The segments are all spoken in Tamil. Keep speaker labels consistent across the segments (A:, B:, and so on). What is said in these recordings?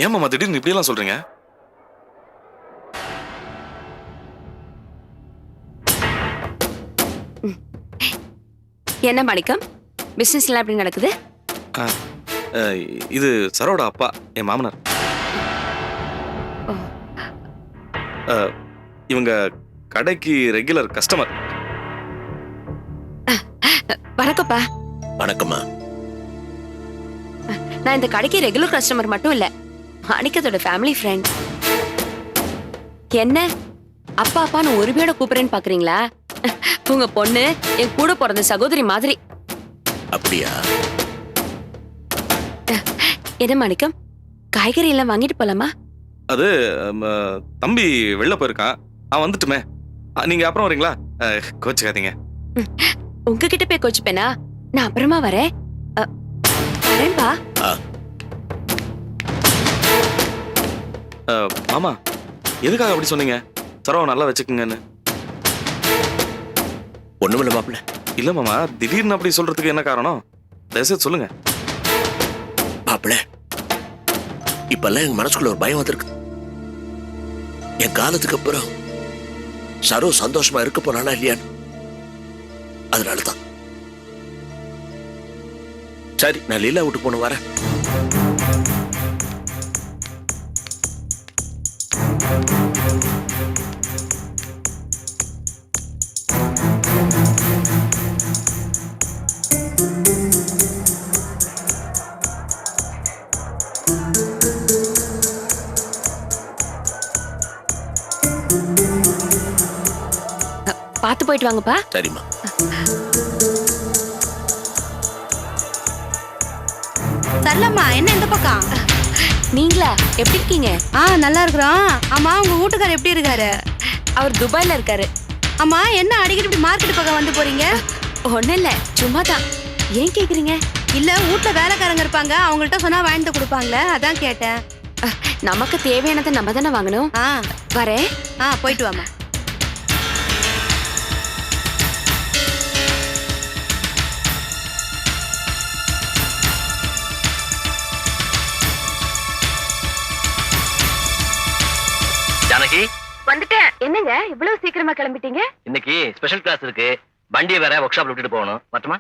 A: ஏன் மாமா திடீர்னு இப்படி எல்லாம் சொல்றீங்க?
B: என்ன மாணிக்கம், பிசினஸ் எல்லாம் எப்படி நடக்குது?
A: இது சரோட அப்பா, என் மாமனார். இவங்க கடைக்கு ரெகுலர் கஸ்டமர்.
B: வணக்கம்ப்பா.
C: வணக்கம்மா.
B: நான் இந்த கடைக்கு ரெகுலர் கஸ்டமர் மட்டும் இல்ல, மாணிக்கத்தோட ஃபேமிலி ஃப்ரெண்ட். என்ன அப்பா அப்பான்னு ஒருமையோட கூப்பிடுறேன்னு பாக்குறீங்களா? உங்க பொண்ணு என் கூட பிறந்த சகோதரி மாதிரி.
C: அப்படியா?
B: என்ன மாணிக்கம், காய்கறி எல்லாம் வாங்கிட்டு போலாமா?
A: அது தம்பி வெளில போயிருக்கான், அவன் வந்துட்டுமே. நீங்க அப்புறம் வரீங்களா? கோச்சுக்காதீங்க.
B: உங்ககிட்ட போய் கோச்சுப்பேனா? நான் அப்புறமா வரேன். வரேன்பா.
A: மாமா, எதுக்காக அப்படி சொன்னீங்க? சரவ நல்லா வச்சுக்குங்கன்னு.
C: ஒண்ணுமில்ல மாப்பிள்ள.
A: இல்ல மாமா, திடீர்னு அப்படி சொல்றதுக்கு என்ன காரணம்? தயவுசெய்து சொல்லுங்க
C: மாப்பிள்ள. இப்பெல்லாம் எங்க மனசுக்குள்ள ஒரு பயம் வந்திருக்கு. என் காலத்துக்கு அப்புறம் சரோ சந்தோஷமா இருக்க போறானா இல்லையான்னு. அதனாலதான். சரி, நான் லீலா விட்டு போன வரேன்.
B: பார்த்து போயிட்டு வாங்கப்பா.
C: சரிம்மா.
D: சரளம்மா, என்ன இந்த பக்கம்?
B: நீங்களா? எப்படி இருக்கீங்க?
D: நல்லா இருக்கிறோம். ஆமா, உங்க வீட்டுக்காரர் எப்படி இருக்காரு?
B: அவர் துபாய்ல இருக்காரு.
D: ஆமா, என்ன அடிக்கடி இப்படி மார்க்கெட் பக்கம் வந்து போறீங்க?
B: ஒண்ணும் இல்ல, சும்மா தான். ஏன் கேக்குறீங்க?
D: இல்ல, வீட்டுல வேலைக்காரங்க இருப்பாங்க, அவங்கள்ட்ட சொன்னா வாங்கிட்டு கொடுப்பாங்களே, அதான் கேட்டேன்.
B: நமக்கு தேவையானதை நம்ம தானே வாங்கணும். வரேன்.
D: போயிட்டு வாமா.
E: ஜானகி,
B: வந்துட்டேன். என்னங்க இவ்வளவு சீக்கிரமா கிளம்பிட்டீங்க?
E: இன்னைக்கு ஸ்பெஷல் கிளாஸ் இருக்கு. வண்டியை வேற ஒர்க் ஷாப்ல விட்டுட்டு போகணும். மட்டுமா?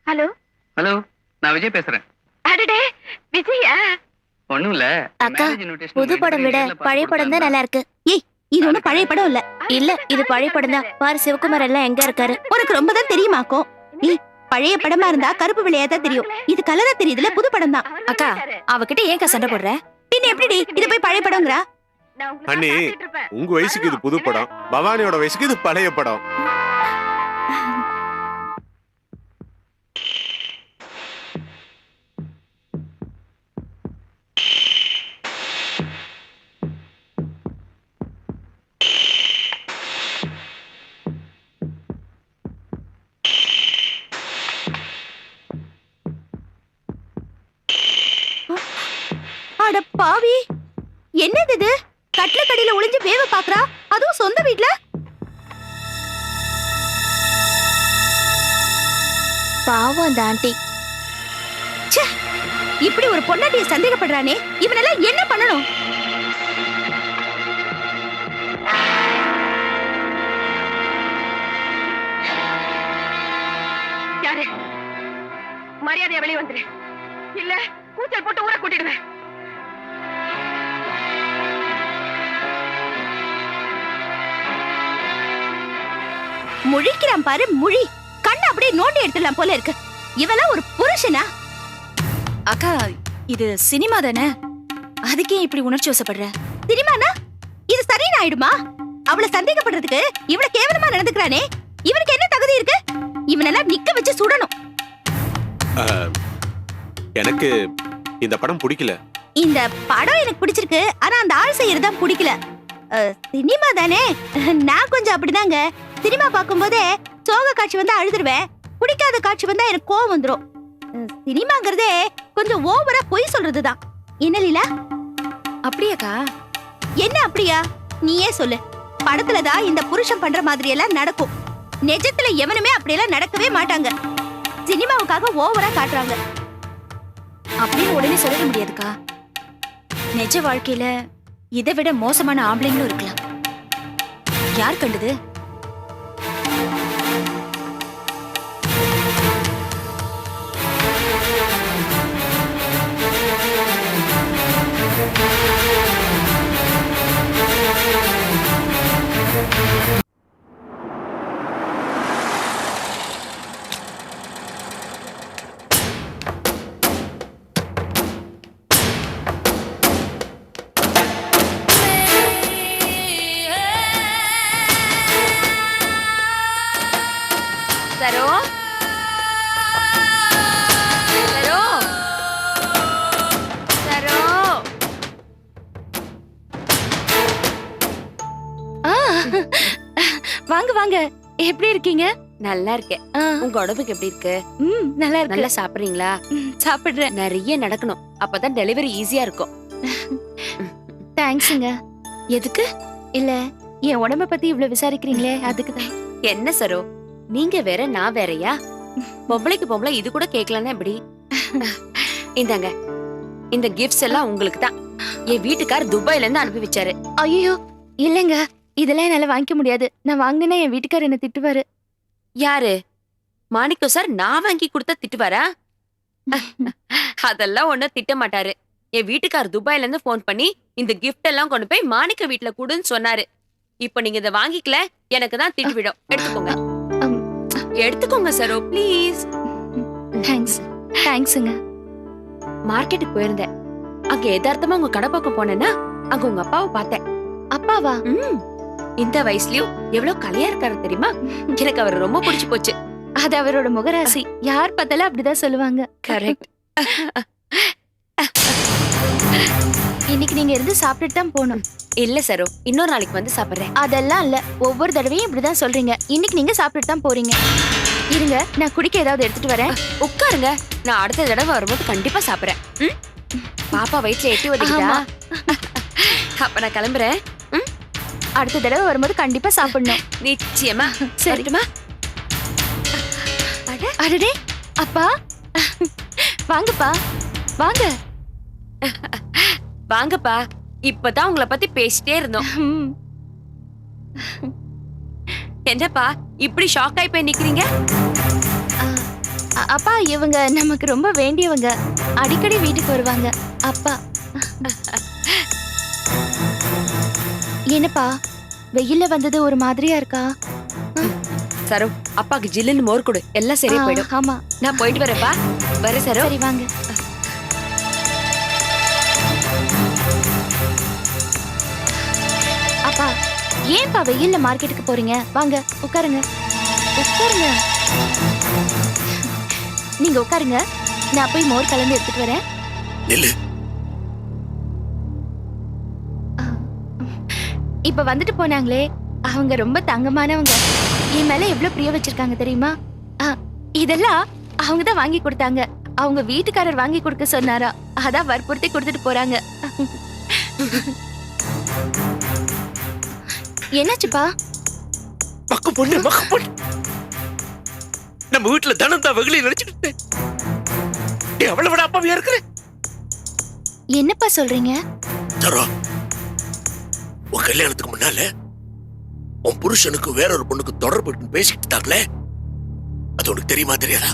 B: ஹலோ
F: ஹலோ, நான் விஜய் பேசுறேன்.
B: அடடே, விஜயா?
F: ஒண்ணும் இல்ல
G: அக்கா, புது படம் விட பழைய படம் தான் நல்லா இருக்கு.
D: ஏய், இது ஒண்ணும் பழைய படம் இல்ல.
G: இல்ல, இது பழைய படம் தான். பாரு, சிவகுமார் எல்லாம் எங்க இருக்காரு?
D: உனக்கு ரொம்ப தான் தெரியுமாக்கும். ஏய், பழைய படமா இருந்தா கருப்பு வெள்ளையா தான் தெரியும். இது கலரா தெரியுதுல, புது படம் தான்.
G: அக்கா, அவகிட்ட ஏன் சண்டை போடுற?
D: பின்ன எப்படி இது போய் பழைய படம்ங்கறா?
H: அண்ணி, உங்க வயசுக்கு இது புது படம், பவானியோட வயசுக்கு இது பழைய படம்.
D: அட பாவி, என்னது இது? கட்ல கடியில ஒளிஞ்சு வேவ பாக்குறா, அதுவும் சொந்த வீட்ல.
G: பாவம் அந்த ஆண்டி.
D: இப்படி ஒரு பொண்டாட்டியை சந்தேகப்படுறானே, இவனெல்லாம் என்ன பண்ணணும்?
B: யாரு? மரியாதையா வெளியே வந்துரு, இல்ல கூச்சல் போட்டு ஊரை கூட்டிடுவேன்.
D: முழிக்கிறான் பாரு, முழி. கண்ணு அப்படியே நோண்டி எடுத்துடலாம் போல இருக்கு. இவெல்லாம் ஒரு புருஷனா?
G: அக்கா, இது சினிமா தானே, அதுக்கே இப்படி உணர்ச்சி வசப்படுற?
D: சினிமானா இது சரின்னு ஆயிடுமா? அவளை சந்தேகப்படுறதுக்கு இவ்வளவு கேவலமா நடந்துக்கிறானே, இவனுக்கு என்ன தகுதி இருக்கு? இவனெல்லாம் நிக்க வச்சு சுடணும்.
H: எனக்கு இந்த படம் பிடிக்கல.
D: இந்த படம் எனக்கு பிடிச்சிருக்கு, ஆனா அந்த ஆள் செய்யறதுதான் பிடிக்கல. சினிமா தானே, நான் கொஞ்சம் அப்படிதாங்க. சினிமா பார்க்கும்போதே சோக காட்சி வந்தா அழுதுருவேன், பிடிக்காத காட்சி வந்தா எனக்கு கோவம் வந்துரும். சினிமாங்கிறதே கொஞ்சம் ஓவரா பொய் சொல்றதுதான். என்ன லீலா?
G: அப்படியாக்கா?
D: என்ன அப்படியா? நீயே சொல்லு. படத்துலதான் இந்த புருஷன் பண்ற மாதிரி எல்லாம் நடக்கும். நிஜத்துல எவனுமே அப்படியெல்லாம் நடக்கவே மாட்டாங்க. சினிமாவுக்காக ஓவரா காட்டுறாங்க.
G: அப்படின்னு உடனே சொல்லிட முடியாதுக்கா. நிஜ வாழ்க்கையில இதை விட மோசமான ஆம்பளைங்களும் இருக்கலாம். யார் கண்டது?
B: சரோ சரோ சரோ
G: வாங்க வாங்க, எப்படி இருக்கீங்க?
B: நல்லா இருக்கேன். உங்க உடம்புக்கு எப்படி இருக்கு?
G: நல்லா இருக்கு.
B: நல்லா சாப்பிடுறீங்களா?
G: சாப்பிடுறேன்.
B: நிறைய நடக்கணும், அப்பதான் டெலிவரி ஈஸியா இருக்கும்.
G: தேங்க்ஸுங்க. எதுக்கு? இல்ல, என் உடம்ப பத்தி இவ்வளவு விசாரிக்கிறீங்களே அதுக்குதான்.
B: என்ன சரோ, நீங்க வேற நான் வேறயா? பொம்பளைக்கு பொம்பளை இது கூட கேட்கலன்னா எப்படி? இந்தாங்க, இந்த கிஃப்ட்ஸ் எல்லாம் உங்களுக்கு தான். என் வீட்டுக்கார் துபாயில இருந்து அனுப்பி வச்சாரு.
G: ஐயோ இல்லங்க, இதெல்லாம் என்னால வாங்கிக்க முடியாது. நான் வாங்கினேன்னா என் வீட்டுக்காரர் என்ன திட்டுவாரு.
B: யாரு? மாணிக்கம் சார் நான் வாங்கி கொடுத்தா திட்டுவாரா? அதெல்லாம் ஒண்ணும் திட்ட மாட்டாரு. என் வீட்டுக்கார் துபாயில இருந்து போன் பண்ணி இந்த கிஃப்ட் எல்லாம் கொண்டு போய் மாணிக்க வீட்டுல கூடுன்னு சொன்னாரு. இப்ப நீங்க இதை வாங்கிக்கல, எனக்கு தான் திட்டு விடும். எடுத்துக்கோங்க. எடுத்துக்கோங்க சரோ, ப்ளீஸ்.
G: தேங்க்ஸ். தேங்க்ஸுங்க.
B: மார்க்கெட்டுக்கு போயிருந்தேன். அங்க எதார்த்தமா உங்க கடை பக்கம் போனேன்னா அங்க உங்க அப்பாவை பார்த்தேன்.
G: அப்பாவா?
B: இந்த வயசுலயும் எவ்வளவு கலையா இருக்காரு தெரியுமா? எனக்கு அவர் ரொம்ப பிடிச்சு போச்சு.
G: அது அவரோட முகராசி. யார் பார்த்தாலும் அப்படிதான் சொல்லுவாங்க.
B: கரெக்ட்.
G: இன்னைக்கு நீங்க இருந்து சாப்பிட்டுட்டு தான் போகணும்.
B: இல்ல சரோ, இன்னொரு நாளைக்கு வந்து சாப்பிடுறேன்.
G: அதெல்லாம் இல்ல, ஒவ்வொரு தடவையும் இப்படிதான் சொல்றீங்க. இன்னைக்கு நீங்க சாப்பிட்டுட்டு தான் போறீங்க. இருங்க, நான் குடிக்க ஏதாவது எடுத்துட்டு வரேன்.
B: உட்காருங்க, நான் அடுத்த தடவை வரும்போது கண்டிப்பா சாப்பிடுறேன். பாப்பா வயிற்றுல எட்டி ஒதுக்கிட்டா? அப்ப நான் கிளம்புறேன்.
G: அடுத்த தடவை வரும்போது கண்டிப்பா சாப்பிடணும்.
B: நிச்சயமா.
G: சரிமா? அடடே அப்பா, வாங்கப்பா வாங்க.
B: வாங்கப்பா, இப்பதான் உங்களை பத்தி பேசிட்டே இருந்தோம். என்னப்பா இப்படி ஷாக் ஆயி போய் நிக்கிறீங்க?
G: அப்பா, இவங்க நமக்கு ரொம்ப வேண்டியவங்க. அடிக்கடி வீட்டுக்கு வருவாங்க. அப்பா. என்னப்பா வெயில்ல வந்தது ஒரு மாதிரியா இருக்கா?
B: சரோ, அப்பாக்கு ஜில்லுன்னு மோர் கொடு, எல்லாம் சரியா போயிடும்.
G: ஆமா,
B: நான் போயிட்டு வரேன்ப்பா. வர சரோ.
G: சரி வாங்க. அப்பா, ஏன்பா வெயில்ல மார்க்கெட்டுக்கு போறீங்க? வாங்க உட்காருங்க. உட்காருங்க. நீங்க உட்காருங்க, நான் போய் மோர் கலந்து எடுத்துட்டு வரேன்.
C: நில்லு.
G: இப்ப வந்துட்டு போனாங்களே, அவங்க ரொம்ப தங்கமானவங்க. என் மேல எவ்வளவு பிரியம் வச்சிருக்காங்க தெரியுமா? இதெல்லாம் அவங்க தான் வாங்கி கொடுத்தாங்க. அவங்க வீட்டுக்காரர் வாங்கி கொடுக்க சொன்னாரா, அதான் வற்புறுத்தி கொடுத்துட்டு போறாங்க. என்னாச்சுப்பா?
C: மக்கு பொண்ணு, மக்கு பொண்ணு. நம்ம வீட்டுல தனம் தான் வெகுளி நினைச்சிட்டு எவ்வளவு விட அப்பாவியா இருக்கிற?
G: என்னப்பா சொல்றீங்க?
C: சரோ, உன் கல்யாணத்துக்கு முன்னால உன் புருஷனுக்கு வேறொரு பொண்ணுக்கு தொடர்பு பேசிக்கிட்டு இருந்தாங்களே, அது உனக்கு தெரியுமா தெரியாதா?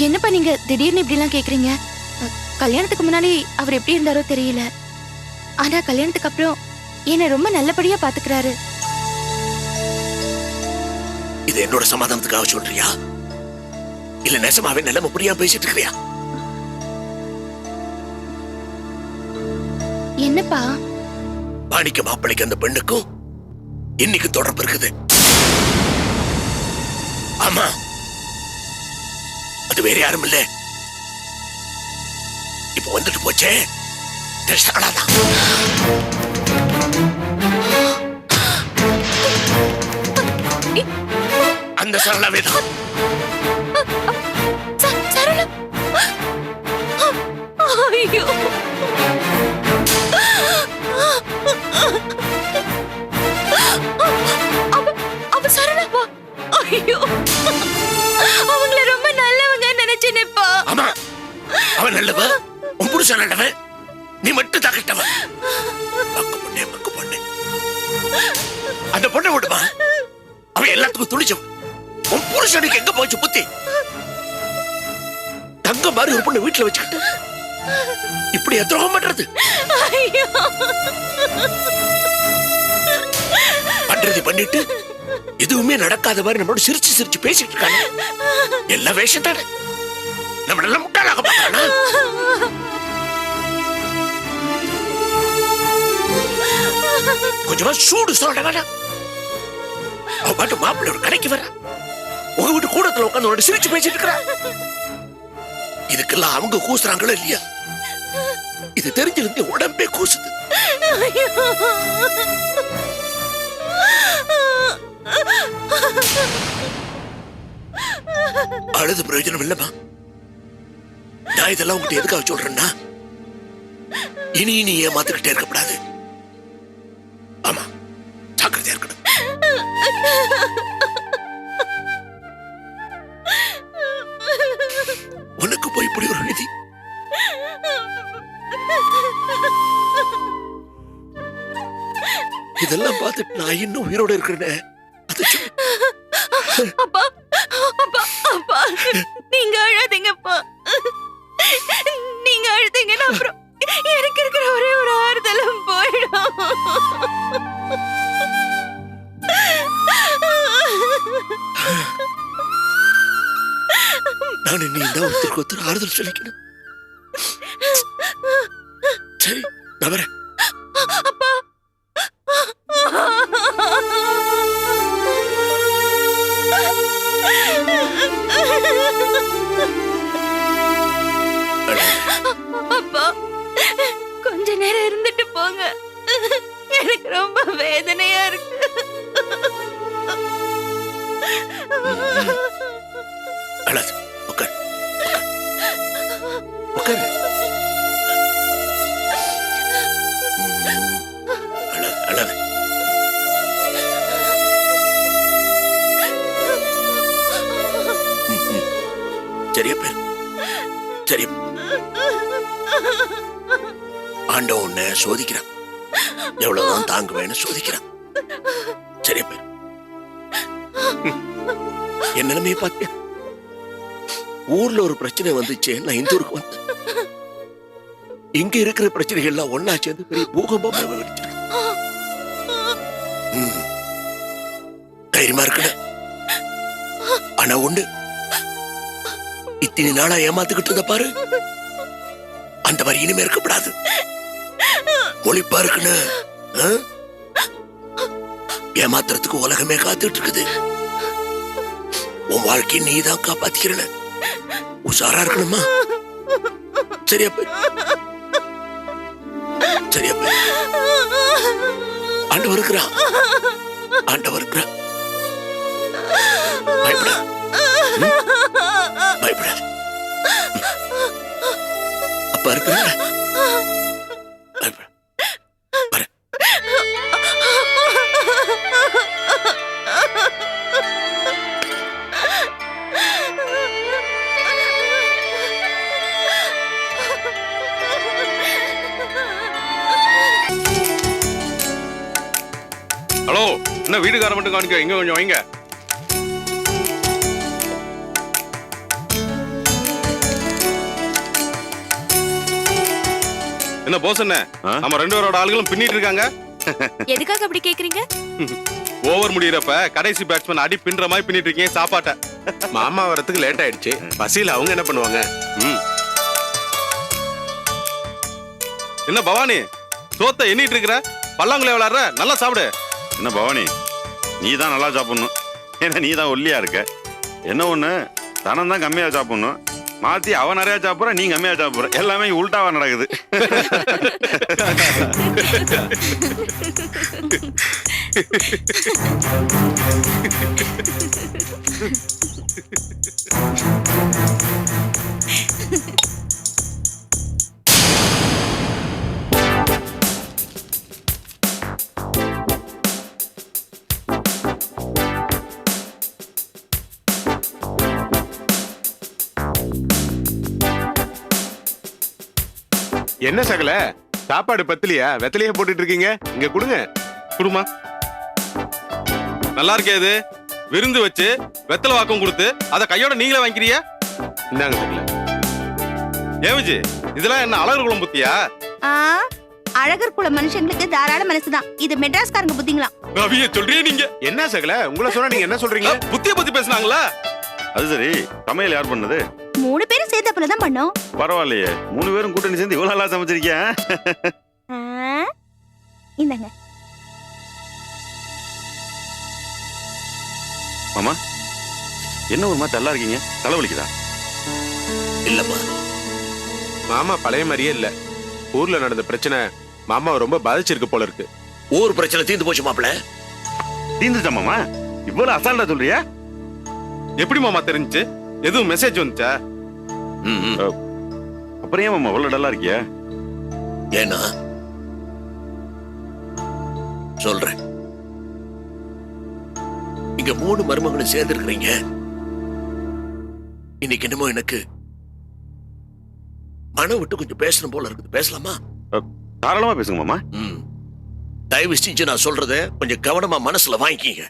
G: என்னப்பா நீங்க திடீர்னு இப்படி எல்லாம் கேக்குறீங்க? கல்யாணத்துக்கு முன்னாடி அவர் எப்படி இருந்தாரோ தெரியல, ஆனா கல்யாணத்துக்கு அப்புறம் என்ன ரொம்ப நல்லபடியா பாத்துக்கிறாரு.
C: இது என்னோட சமாதானத்துக்காக சொல்றியா, இல்ல நெசமாவே நிலைமை புரியாம பேசிட்டு இருக்கிறியா?
G: என்னப்பா?
C: மாணிக்க மாப்பிளைக்கு அந்த பெண்ணுக்கும் இன்னைக்கு தொடர்பு இருக்குது. ஆமா, அது வேற யாரும் இல்ல, இப்ப வந்துட்டு போச்சே சரளாதான். அந்த சரளாவே தான்.
G: சரளா? ஐயோ!
C: அவன் நல்லவன், உன் புருஷன் நல்லவன், நீ மட்டும் தான் கெட்டவன். மக்கு பொண்ணே. அந்த பொண்ணை விடுமா, அவன் எல்லாத்துக்கும் துணிச்சவன். உன் புருஷனுக்கு எங்க போச்சு புத்தி? தங்க மாதிரி ஒரு பொண்ணு வீட்டுல வச்சுக்கிட்டு இப்படி துரோகம் பண்றது? பண்றது பண்ணிட்டு எதுவுமே நடக்காத மாதிரி நம்மளோட சிரிச்சு சிரிச்சு பேசிட்டு இருக்காங்க. எல்லா வேஷம் தானே, நம்ம நல்லா முட்டாளாக பார்க்கறானா? கொஞ்சமா சூடு சொல்ல வேணாம். அவ பாட்டு மாப்பிள்ளை ஒரு கடைக்கு வர, உங்க வீட்டு கூடத்துல உட்காந்து உன்னோட சிரிச்சு பேசிட்டு இருக்கிறா. இதுக்கெல்லாம் அவங்க கூசுறாங்களோ இல்லையா? இது தெரிஞ்சிருந்து உடம்பே கூசுது. அழுது பிரயோஜனம் இல்லமா. நான் இதெல்லாம் உங்ககிட்ட எதுக்காக சொல்றேன்னா, இனி நீ ஏமாத்துக்கிட்டே இருக்கக்கூடாது. ஆமா, ஜாக்கிரதையா இருக்கணும். உனக்கு போய் இப்படி ஒரு விதி. இதெல்லாம் பார்த்துட்டு நான் இன்னும் உயிரோட இருக்கிறேன்.
G: அப்பா அப்பா அப்பா நீங்க அழாதீங்கப்பா. நீங்க அழுதீங்கன்னா அப்புறம் எனக்கு இருக்கிற ஒரே ஒரு ஆறுதலும் போயிடும்.
C: நான் நீ தான் ஒருத்தருக்கு ஒருத்தர் ஆறுதல் சொல்லிக்கணும். சரி, நான் வரேன்.
G: அப்பா அப்பா கொஞ்ச நேரம் இருந்துட்டு போங்க. எனக்கு ரொம்ப வேதனையா இருக்கு.
C: அழாது, உட்கார். உட்கார். அழாது. சரியா பேர், சரி. ஆண்டவன் உன்னை சோதிக்கிறான். எவ்வளவுதான் தாங்குவேன்னு சோதிக்கிறான். சரியா பேர். என் நிலைமையை பார்த்தியா? ஊர்ல ஒரு பிரச்சனை வந்துச்சு, நான் இந்த ஊருக்கு வந்தேன். இங்க இருக்கிற பிரச்சனைகள் எல்லாம் ஒன்னா சேர்ந்து பெரிய பூகம்பம் வெடிச்சிருக்கு. தைரியமா இருக்கல. ஆனா உண்டு, இத்தனை நாளா ஏமாத்துக்கிட்டு இருந்த பாரு, அந்த மாதிரி இனிமே இருக்கப்படாது. ஒளிப்பா இருக்குன்னு ஏமாத்துறதுக்கு உலகமே காத்துட்டு இருக்குது. உன் வாழ்க்கையை நீ தான் காப்பாத்திக்கிறன. உஷாரா இருக்கணுமா? சரியா போய், சரியா போய். ஆண்டவர் இருக்கிறான், ஆண்டவர் இருக்கிறான். பயப்பட பயப்பட அப்பா இருக்கிற.
A: ஹலோ, என்ன வீட்டுக்கார மட்டும் காணிக்க, இங்க கொஞ்சம் வைங்க. என்ன போஸ், என்ன நம்ம ரெண்டு பேரோட ஆளுகளும் பின்னிட்டு இருக்காங்க.
B: எதுக்காக அப்படி கேக்குறீங்க?
A: ஓவர் முடியறப்ப கடைசி பேட்ஸ்மேன் அடி பின்ற மாதிரி பின்னிட்டு இருக்கீங்க சாப்பாட்ட.
H: மாமா வரத்துக்கு லேட் ஆயிடுச்சு. பசியில அவங்க என்ன பண்ணுவாங்க?
A: என்ன பவானி, சோத்த எண்ணிட்டு இருக்கிற, பல்லாங்குழி விளையாடுற, நல்லா சாப்பிடு.
I: என்ன பவானி, நீ தான் நல்லா சாப்பிடணும். ஏன்னா நீ தான் ஒல்லியா இருக்க. என்ன ஒண்ணு, தனம் தான் கம்மியா சாப்பிடணும். மாத்தி அவன் நிறைய சாப்பிட்ற, நீ கம்மியா சாப்பிட்ற. எல்லாமே உள்டாவா நடக்குது.
H: என்ன சகல சாப்பாடு பத்தலையா வெத்தலையே போட்டுட்டு இருக்கீங்க? இங்க கொடுங்க.
A: குடுமா. நல்லா இருக்கே இது. விருந்து வச்சு வெத்தலை வாக்கம் கொடுத்து அதை கையோட நீங்களே வாங்கிக்கிறியா?
H: இந்தாங்க சகல.
A: ஏன் விஜி, இதெல்லாம் என்ன அழகு குளம் புத்தியா?
D: ஆ, அழகர் குல மனுஷங்களுக்கு தாராள மனசுதான். இது மெட்ராஸ்காரங்க புத்திங்களா?
A: ரவிய சொல்றீங்க நீங்க.
H: என்ன சகல உங்களை சொன்னா நீங்க என்ன சொல்றீங்க?
A: புத்திய பத்தி பேசுனாங்களா?
I: அது சரி, சமையல் யார் பண்ணது?
D: 3 பேரும் சேர்ந்தப்பல தான் பண்ணோம்.
I: பரவாயில்லையே, 3 பேரும் கூட்டணி சேர்ந்து இவ்வளவு நல்லா சமைச்சிருக்கியா?
D: ஆ, இந்தாங்க.
I: மாமா, என்ன ஒரு மாதிரி நல்லா இருக்கீங்க? தலைவலிக்குதா?
C: இல்லம்மா,
H: மாமா பழைய மாதிரியே இல்ல. ஊர்ல நடந்த பிரச்சனை மாமாவை ரொம்ப பாதிச்சிருக்கு போல இருக்கு.
C: ஊர் பிரச்சனை தீர்ந்து போச்சு மாப்பிள.
I: தீந்துச்சா மாமா? இவ்வளவு அசால்ட்டா சொல்றியா?
A: எப்படி மாமா தெரிஞ்சுச்சு? எதுவும் மெசேஜ் வந்துச்சா?
I: அப்புறம் ஏன் மாமா இவ்வளவு டல்லா இருக்கியா?
C: ஏன்னா சொல்றேன், இங்க 3 மருமகளும் சேர்ந்து இருக்கிறீங்க. இன்னைக்கு என்னமோ எனக்கு மனம் விட்டு கொஞ்சம் பேசணும் போல இருக்குது. பேசலாமா?
I: தாராளமா பேசுங்க மாமா.
C: தயவு செஞ்சு நான் சொல்றத கொஞ்சம் கவனமா மனசுல வாங்கிக்கீங்க.